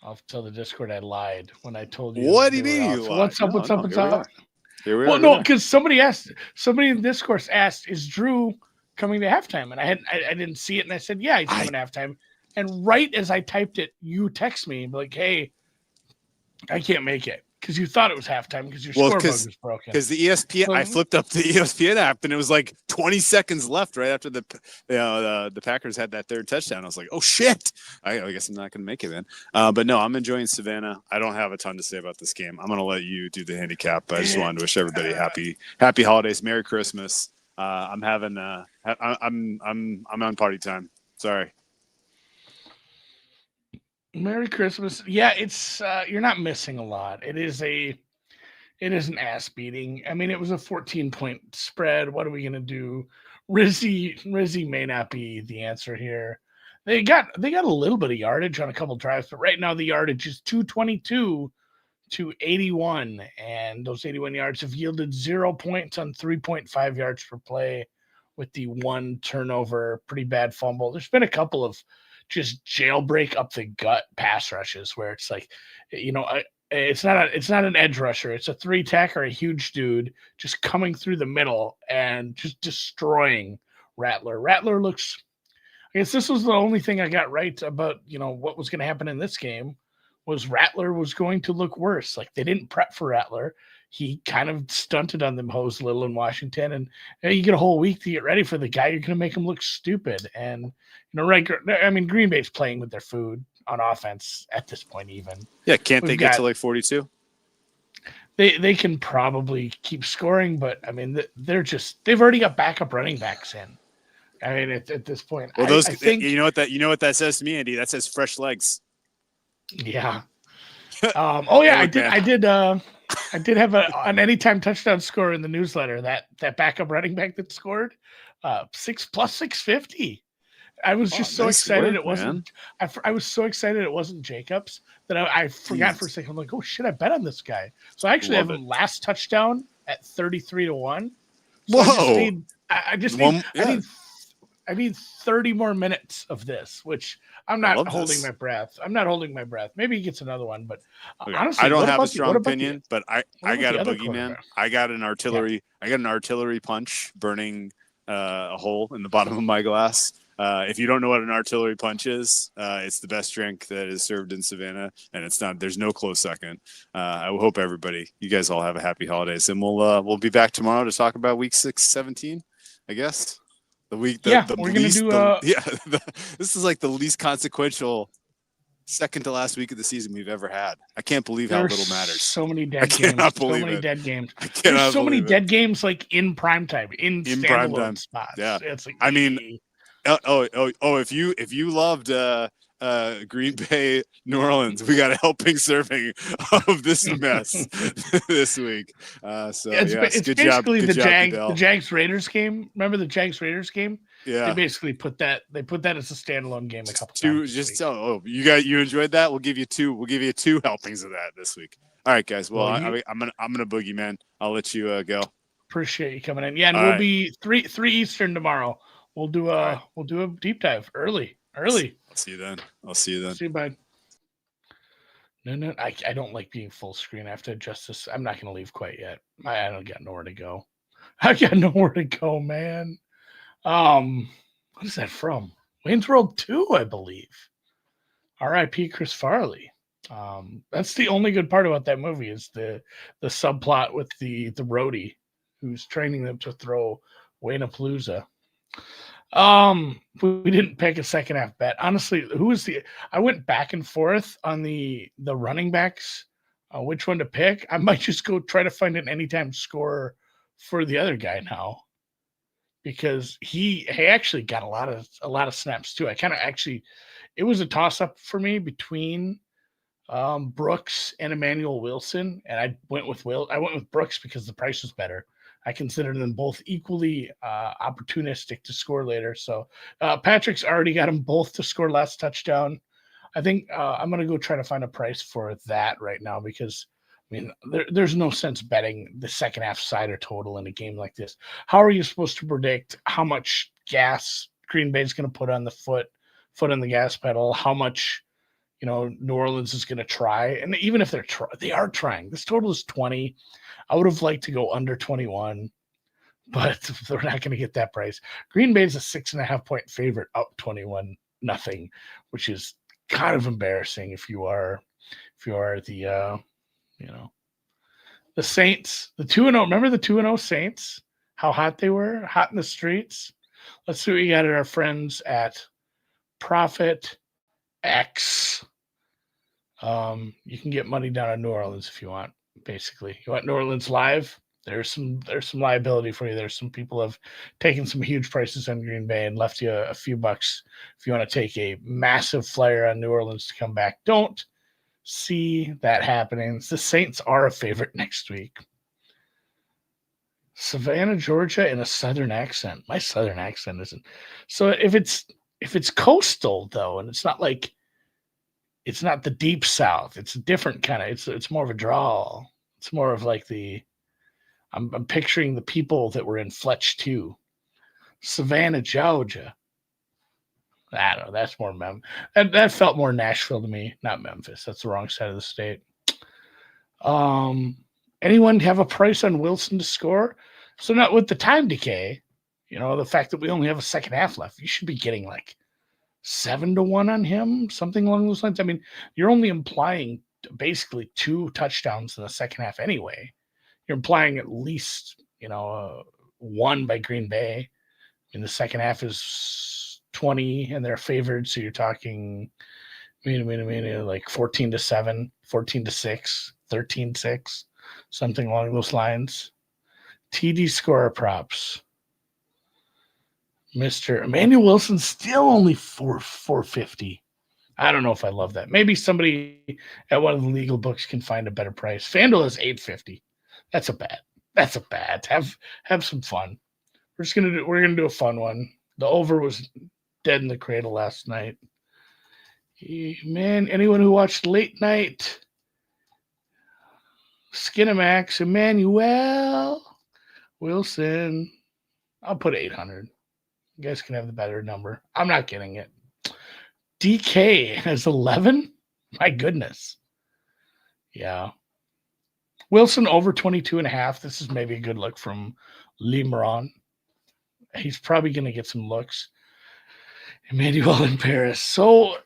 I'll tell the Discord I lied when I told you What do you they were mean out. you So lied? what's up? No, What's up? no. What's Here we up? are. Here we are. Well, Here we no, are. because somebody in Discourse asked, "Is Drew coming to halftime?" And I didn't see it, and I said, "Yeah, he's I coming to halftime." And right as I typed it, you text me like, "Hey, I can't make it," because you thought it was halftime because your Well, score bug was broken. because the ESPN, I So flipped up the ESPN app and it was like 20 seconds left right after the Packers had that third touchdown. I was like, oh shit! I guess I'm not going to make it then. But no, I'm enjoying Savannah. I don't have a ton to say about this game. I'm going to let you do the handicap. But I just wanted to wish everybody happy holidays, Merry Christmas. I'm having I'm on party time. Sorry. Merry Christmas. Yeah, it's you're not missing a lot. It is an ass beating. I mean, it was a 14-point spread. What are we gonna do? Rizzy may not be the answer here. They got a little bit of yardage on a couple drives, but right now the yardage is 222 to 81, and those 81 yards have yielded 0 points on 3.5 yards per play, with the one turnover, pretty bad fumble. There's been a couple of just jailbreak up the gut pass rushes where it's like, you know, it's not an edge rusher. It's a three tech or a huge dude just coming through the middle and just destroying Rattler. Rattler looks. I guess this was the only thing I got right about what was going to happen in this game was Rattler was going to look worse. Like they didn't prep for Rattler. He kind of stunted on them hoes a little in Washington, and you get a whole week to get ready for the guy. You're going to make him look stupid, and right. I mean, Green Bay's playing with their food on offense at this point. Even Yeah, can't we've they get got to like 42? they can probably keep scoring, but I mean they've already got backup running backs in. I mean at this point, Well, I those think you know what that says to me, Andy. That says fresh legs. yeah. Oh yeah, Hey, look, man. I did have an anytime touchdown score in the newsletter. That backup running back that scored, 650. I was Oh, just so nice excited it work, man. wasn't. I was so excited it wasn't Jacobs that I forgot for a Jeez. second. I'm like, oh shit, I bet on this guy. So I actually have Love it. him last touchdown at 33-1. So I just Whoa. need. I just need. One, yeah, I need 30 more minutes of this, which I'm I not love holding this. my breath. I'm not holding my breath. Maybe he gets another one, but Okay. I honestly, don't have a strong opinion, but what I about got the a other boogeyman. quarterback? Yeah, I got an artillery punch burning a hole in the bottom of my glass. If you don't know what an artillery punch is, it's the best drink that is served in Savannah, and it's not. There's no close second. I hope you guys all have a happy holidays, and we'll be back tomorrow to talk about week 6-17, I guess. The week yeah. the We're gonna least do the yeah this is like the least consequential second to last week of the season we've ever had. I can't believe how There's little matters. so many I dead games. cannot So believe many it. dead games. I There's cannot so many believe it. dead games like in prime time, in In prime standalone time. spots. Yeah. It's like I mean, if you loved Green Bay, New Orleans, we got a helping serving of this mess this week. So yes, it's good basically job, The Goodell. Jags Raiders game. Remember the Jags Raiders game? They Yeah, basically put that as a standalone game a couple times two. this Just week. you enjoyed that. We'll give you two. We'll give you two helpings of that this week. All right, guys. Well, Well, you I'm gonna boogie man. I'll let you go. appreciate you coming in. Yeah, and All we'll right. be three Eastern tomorrow. All right. We'll do a deep dive early. I'll see you then. I'll see you then. See you, bud. No, no, I don't like being full screen. I have to adjust this. I'm not going to leave quite yet. I don't got nowhere to go. I got nowhere to go, man. What is that from? Wayne's World 2, I believe. R.I.P. Chris Farley. That's the only good part about that movie is the subplot with the roadie who's training them to throw Wayne a Palooza. We didn't pick a second half bet. Honestly, who was the? I went back and forth on the running backs, which one to pick. I might just go try to find an anytime scorer for the other guy now because he actually got a lot of snaps too. I kind of actually, it was a toss up for me between Brooks and Emmanuel Wilson, and I went with Brooks because the price was better. I considered them both equally opportunistic to score later. So Patrick's already got them both to score last touchdown. I think I'm going to go try to find a price for that right now because I mean there's no sense betting the second half side or total in a game like this. How are you supposed to predict how much gas Green Bay's going to put on the foot on the gas pedal? How much New Orleans is going to try. And even if they are trying. This total is 20. I would have liked to go under 21, but they're not going to get that price. Green Bay is a 6.5-point favorite, up 21-0, which is kind of embarrassing if you are the the Saints, the 2-0. Remember the 2-0 Saints? How hot they were, hot in the streets. Let's see what you got at our friends at Profit X. You can get money down in New Orleans if you want. Basically, you want New Orleans live. There's some liability for you. There's some people have taken some huge prices on Green Bay and left you a few bucks if you want to take a massive flyer on New Orleans to come back. Don't see that happening. The Saints are a favorite next week. Savannah, Georgia, in a Southern accent. My Southern accent isn't. So if it's coastal though, and it's not the deep South. It's a different kind of. It's more of a drawl. It's more of like I'm picturing the people that were in Fletch 2. Savannah, Georgia. I don't know. That's more that felt more Nashville to me, not Memphis. That's the wrong side of the state. Anyone have a price on Wilson to score? So not with the time decay, the fact that we only have a second half left, you should be getting like 7-1 on him, something along those lines. I mean, you're only implying basically 2 touchdowns in the second half anyway. You're implying at least, 1 by Green Bay. In the second half is 20 and they're favored. So you're talking like 14-7, 14-6, 13-6, something along those lines. TD scorer props. Mr. Emmanuel Wilson still only 450. I don't know if I love that. Maybe somebody at one of the legal books can find a better price. FanDuel is 850. That's a bad. Have some fun. We're gonna do a fun one. The over was dead in the cradle last night. Man, anyone who watched Late Night Skinamax, Emmanuel Wilson, I'll put 800. You guys can have the better number. I'm not getting it. DK has 11? My goodness. Yeah. Wilson over 22.5. This is maybe a good look from Lee Moran. He's probably going to get some looks. Emmanuel in Paris. So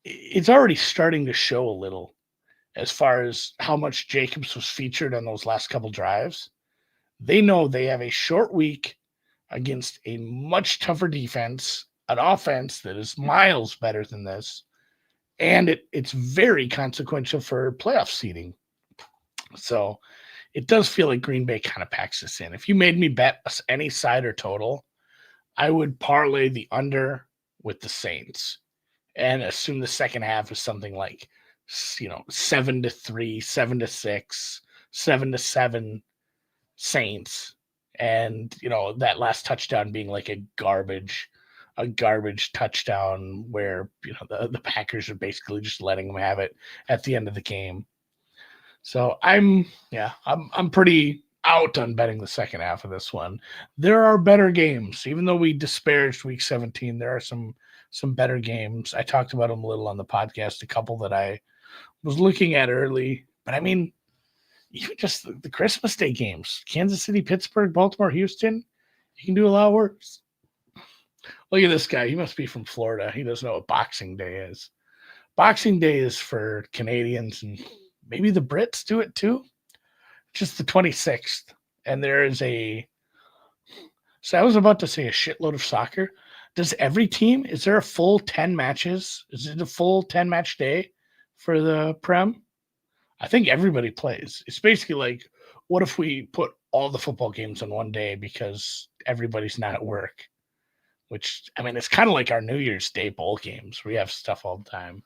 it's already starting to show a little as far as how much Jacobs was featured on those last couple drives. They know they have a short week against a much tougher defense, an offense that is miles better than this, and it's very consequential for playoff seeding. So it does feel like Green Bay kind of packs this in. If you made me bet any side or total, I would parlay the under with the Saints and assume the second half is something like 7-3, 7-6, 7-7 Saints. And that last touchdown being like a garbage touchdown where the Packers are basically just letting them have it at the end of the game. So I'm pretty out on betting the second half of this one. There are better games, even though we disparaged Week 17. There are some better games. I talked about them a little on the podcast. A couple that I was looking at early, but I mean, even just the Christmas Day games, Kansas City, Pittsburgh, Baltimore, Houston, you can do a lot worse. Look at this guy. He must be from Florida. He doesn't know what Boxing Day is. Boxing Day is for Canadians, and maybe the Brits do it too. Just the 26th. And there is so I was about to say a shitload of soccer. Does every team, is there a full 10 matches? Is it a full 10 match day for the Prem? I think everybody plays. It's basically like, what if we put all the football games on one day because everybody's not at work? Which, I mean, it's kind of like our New Year's Day bowl games. We have stuff all the time.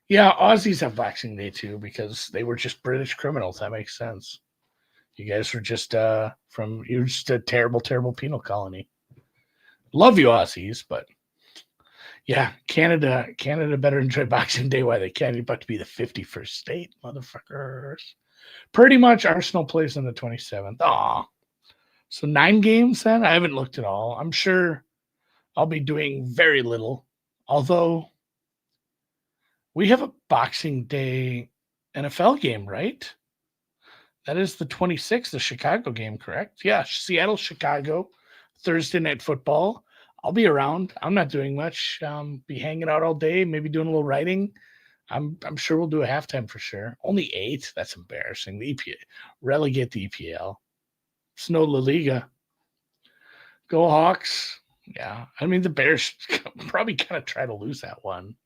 Yeah, Aussies have Boxing Day too because they were just British criminals. That makes sense. You guys were just you're just a terrible, terrible penal colony. Love you, Aussies, but yeah, Canada better enjoy Boxing Day while they can. You're about to be the 51st state, motherfuckers. Pretty much Arsenal plays on the 27th. Aw. So 9 games then? I haven't looked at all. I'm sure I'll be doing very little. Although We have a Boxing Day NFL game, right? That is the 26th, the Chicago game, correct? Yeah, Seattle, Chicago, Thursday night football. I'll be around. I'm not doing much. Be hanging out all day, maybe doing a little writing. I'm sure we'll do a halftime for sure. Only 8. That's embarrassing. The EPA relegate the EPL. It's no La Liga. Go Hawks. Yeah, I mean the Bears probably kind of try to lose that one.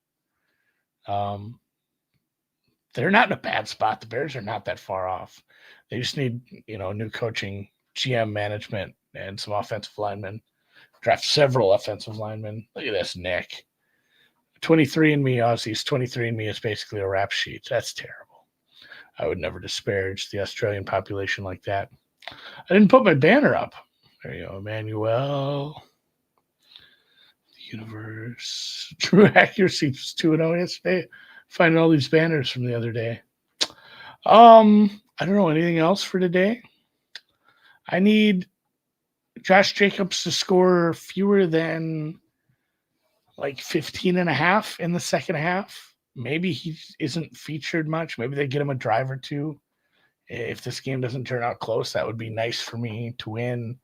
Um, they're not in a bad spot. The Bears are not that far off. They just need, new coaching, GM management, and some offensive linemen. Draft several offensive linemen. Look at this, Nick. 23andMe Aussies. 23andMe is basically a rap sheet. That's terrible. I would never disparage the Australian population like that. I didn't put my banner up. There you go, Emmanuel. The universe. True accuracy was 2-0 yesterday. Finding all these banners from the other day. I don't know anything else for today. I need Josh Jacobs to score fewer than like 15 and a half in the second half. Maybe he isn't featured much. Maybe they get him a drive or two. If this game doesn't turn out close, that would be nice for me to win.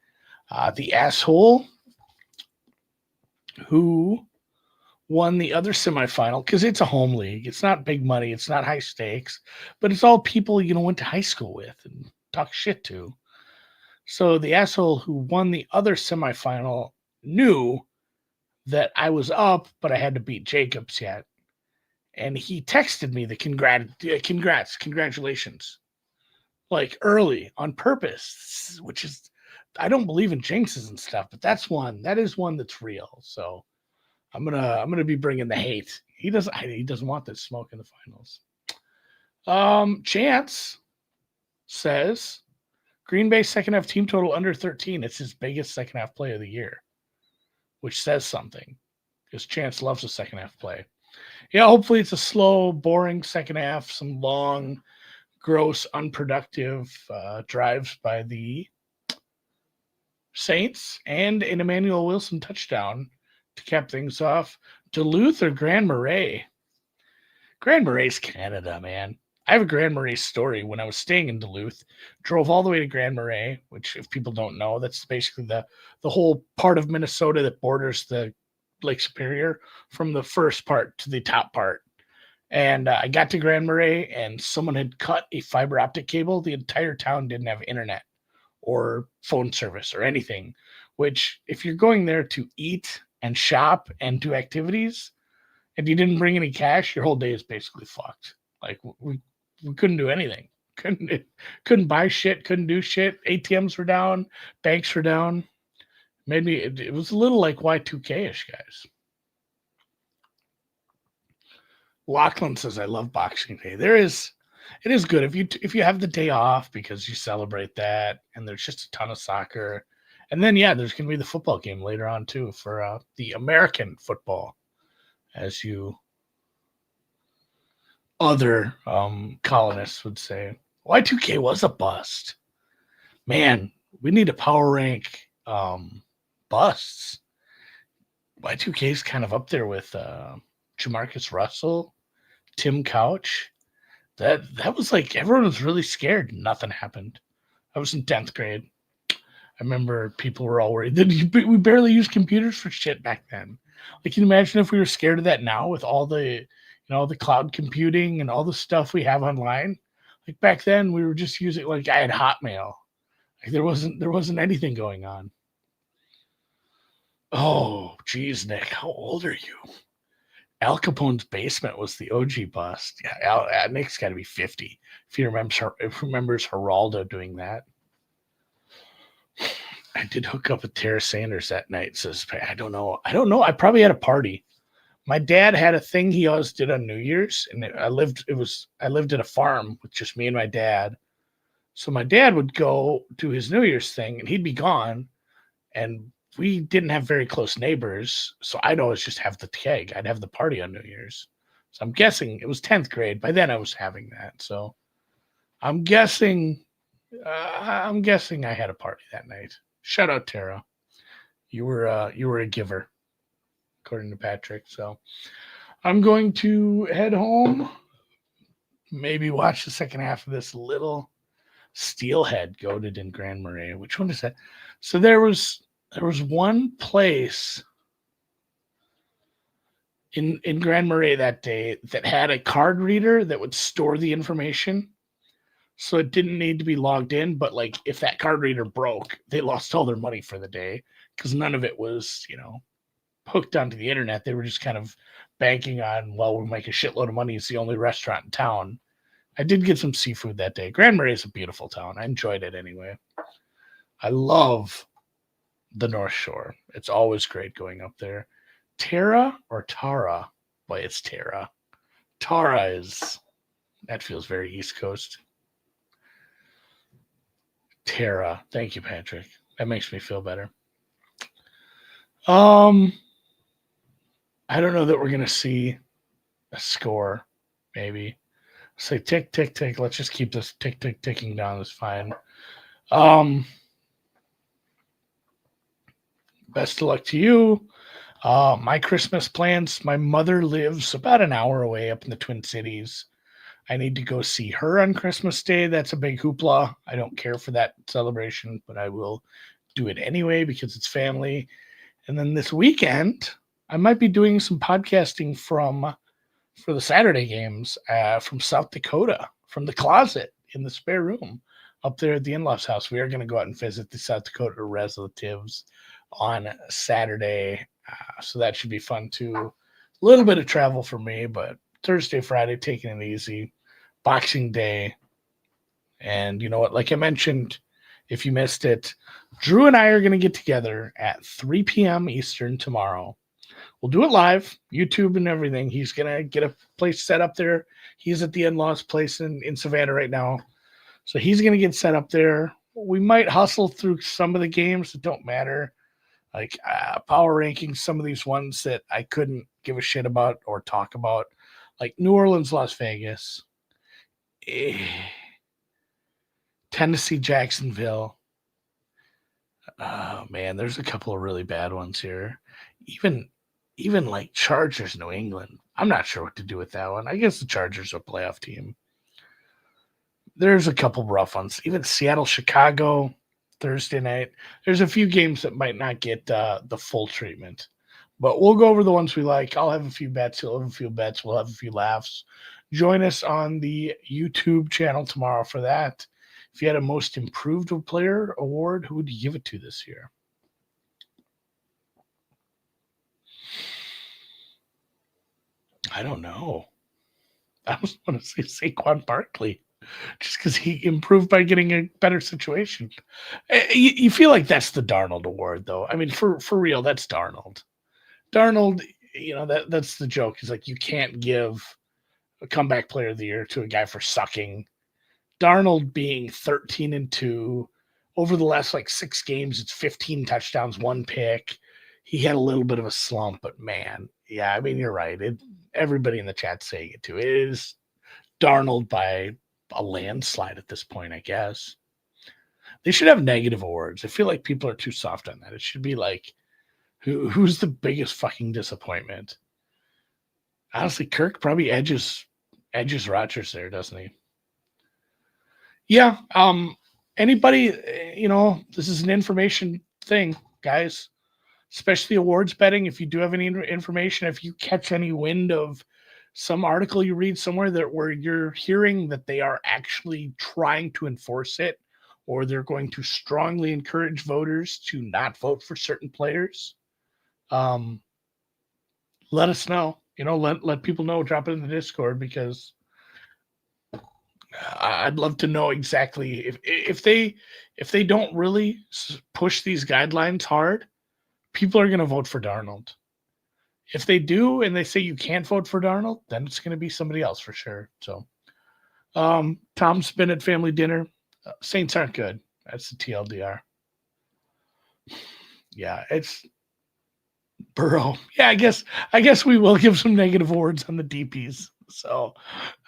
The asshole who won the other semifinal, because it's a home league. It's not big money. It's not high stakes, but it's all people, went to high school with and talk shit to. So the asshole who won the other semifinal knew that I was up, but I had to beat Jacobs yet. And he texted me the congratulations, like early on purpose, which is, I don't believe in jinxes and stuff, but that is one that's real. So I'm gonna be bringing the hate. He doesn't want this smoke in the finals. Chance says Green Bay second half team total under 13. It's his biggest second half play of the year, which says something because Chance loves a second half play. Yeah, hopefully it's a slow, boring second half, some long, gross, unproductive drives by the Saints, and an Emmanuel Wilson touchdown to cap things off. Duluth or Grand Marais? Grand Marais, Canada, man. I have a Grand Marais story. When I was staying in Duluth, drove all the way to Grand Marais, which, if people don't know, that's basically the whole part of Minnesota that borders the Lake Superior from the first part to the top part. And I got to Grand Marais, and someone had cut a fiber optic cable. The entire town didn't have internet or phone service or anything. Which, if you're going there to eat and shop and do activities, and you didn't bring any cash, your whole day is basically fucked. Like we couldn't do anything. Couldn't buy shit. Couldn't do shit. ATMs were down. Banks were down. Made me. It was a little like Y2K ish, guys. Lachlan says, "I love Boxing Day. It is good if you have the day off because you celebrate that, and there's just a ton of soccer, and then yeah, there's gonna be the football game later on too for the American football, as you other colonists would say. Y2K was a bust. Man, we need to power rank busts. Y2K is kind of up there with Jamarcus Russell, Tim Couch. That was like everyone was really scared. Nothing happened. I was in 10th grade. I remember people were all worried. We barely used computers for shit back then. Like, can you imagine if we were scared of that now with all the, the cloud computing and all the stuff we have online? Like back then, we were just using, like, I had Hotmail. Like there wasn't anything going on. Oh, geez, Nick, how old are you? Al Capone's basement was the OG bust. Yeah, Nick's got to be 50 if he remembers Geraldo doing that. I did hook up with Tara Sanders that night. Says, I don't know. I probably had a party. My dad had a thing he always did on New Year's, and I lived at a farm with just me and my dad. So my dad would go do his New Year's thing, and he'd be gone, and we didn't have very close neighbors, so I'd always just have the keg. I'd have the party on New Year's. So I'm guessing it was 10th grade. By then I was having that. So I'm guessing I had a party that night. Shout out Tara. You were a giver, according to Patrick. So I'm going to head home, maybe watch the second half of this little Steelhead goaded in Grand Marais. Which one is that? So there was one place in Grand Marais that day that had a card reader that would store the information. So it didn't need to be logged in, but like if that card reader broke, they lost all their money for the day because none of it was, hooked onto the internet. They were just kind of banking on, well, we'll make a shitload of money. It's the only restaurant in town. I did get some seafood that day. Grand Marais is a beautiful town. I enjoyed it anyway. I love the North Shore. It's always great going up there. Tara or Tara? Boy, it's Tara. Tara that feels very East Coast. Tara. Thank you, Patrick. That makes me feel better. Um, I don't know that we're gonna see a score. Maybe say tick tick tick. Let's just keep this tick tick ticking down. That's fine. Um, best of luck to you. My Christmas plans. My mother lives about an hour away up in the Twin Cities. I need to go see her on Christmas Day. That's a big hoopla. I don't care for that celebration, but I will do it anyway because it's family. And then this weekend, I might be doing some podcasting for the Saturday games from South Dakota, from the closet in the spare room up there at the in-laws house. We are going to go out and visit the South Dakota relatives on Saturday. So that should be fun too. A little bit of travel for me, but Thursday, Friday, taking it easy. Boxing Day. And you know what? Like I mentioned, if you missed it, Drew and I are going to get together at 3 p.m. Eastern tomorrow. We'll do it live, YouTube and everything. He's going to get a place set up there. He's at the in-laws place in Savannah right now. So he's going to get set up there. We might hustle through some of the games that don't matter, like power rankings, some of these ones that I couldn't give a shit about or talk about, like New Orleans, Las Vegas, Tennessee, Jacksonville. Oh man, there's a couple of really bad ones here. Even even like Chargers, New England. I'm not sure what to do with that one. I guess the Chargers are a playoff team. There's a couple rough ones. Even Seattle, Chicago, Thursday night. There's a few games that might not get the full treatment, but we'll go over the ones we like. I'll have a few bets. You'll have a few bets. We'll have a few laughs. Join us on the YouTube channel tomorrow for that. If you had a most improved player award, who would you give it to this year? I don't know. I was going to say Saquon Barkley just because he improved by getting a better situation. You feel like that's the Darnold award, though. I mean, for real, that's Darnold. Darnold, that's the joke. Is like you can't give a comeback player of the year to a guy for sucking. Darnold being 13-2 over the last like 6 games, it's 15 touchdowns, 1 pick. He had a little bit of a slump, but man, yeah, I mean you're right. Everybody in the chat saying it too. It is Darnold by a landslide at this point, I guess. They should have negative awards. I feel like people are too soft on that. It should be like, who's the biggest fucking disappointment? Honestly, Kirk probably edges Rodgers there, doesn't he? Yeah. Anybody, this is an information thing, guys. Especially awards betting. If you do have any information, if you catch any wind of some article you read somewhere that where you're hearing that they are actually trying to enforce it, or they're going to strongly encourage voters to not vote for certain players, let us know. Let people know. Drop it in the Discord because I'd love to know exactly if they don't really push these guidelines hard, people are going to vote for Darnold. If they do and they say you can't vote for Darnold, then it's going to be somebody else for sure. So, Tom's been at family dinner. Saints aren't good. That's the TLDR. Yeah, it's Burrow. Yeah, I guess we will give some negative words on the DPs. So,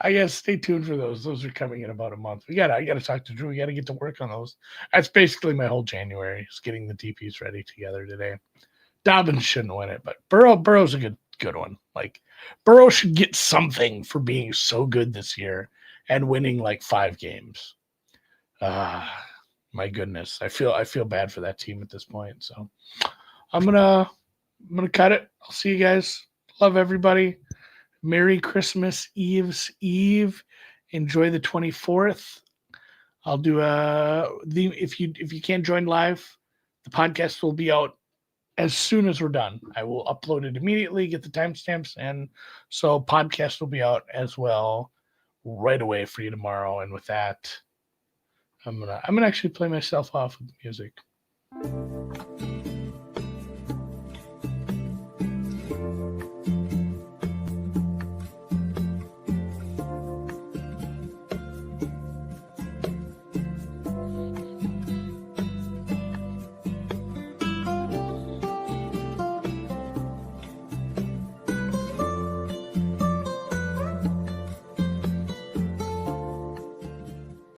I guess stay tuned for those. Those are coming in about a month. I got to talk to Drew. We got to get to work on those. That's basically my whole January is getting the DPs ready together today. Dobbins shouldn't win it, but Burrow's a good good one. Like Burrow should get something for being so good this year and winning like 5 games. My goodness. I feel bad for that team at this point. So I'm gonna cut it. I'll see you guys. Love everybody. Merry Christmas Eve's Eve. Enjoy the 24th. I'll do if you can't join live, the podcast will be out as soon as we're done. I will upload it immediately, get the timestamps, and so podcast will be out as well right away for you tomorrow. And with that, I'm gonna actually play myself off with music.